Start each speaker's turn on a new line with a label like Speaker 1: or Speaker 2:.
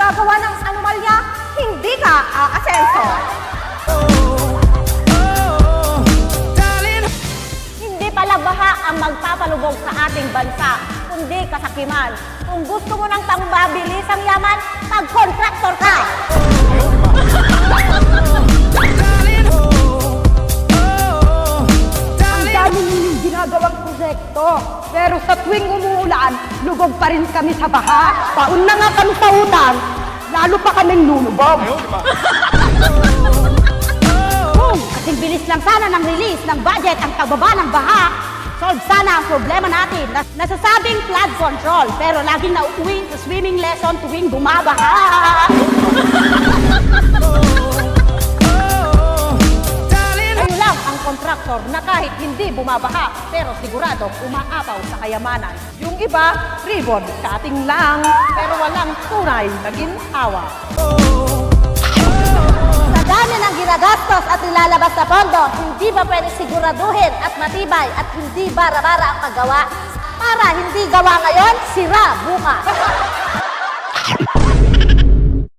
Speaker 1: gagawa ng anomalya, hindi ka aasenso. Hindi pala baha ang magpapalubog sa ating bansa, kundi kasakiman. Kung gusto mo ng pambabilis ang yaman, pag-contractor ka!
Speaker 2: Ang dami ninyong ginagawang proyekto. Pero sa tuwing umuulan, lubog pa rin kami sa baha. Taon na nga kami sa utang, lalo pa kaming lulubog.
Speaker 1: Kung kasing bilis lang sana ng release ng budget ang pagbaba ng baha, solve sana ang problema natin na nasasabing flood control, pero laging nauuwi sa swimming lesson tuwing bumabaha. Kayo lang ang kontraktor na kahit hindi bumabaha, pero sigurado umaapaw sa kayamanan. Yung iba, ribbon cutting lang, pero walang tunay na ginhawa. Sa dami ng ginagastos at nilalabas na pondo, hindi ba pwede siguraduhin at matibay at hindi bara-bara ang paggawa? Para hindi gawa ngayon, sira bukas.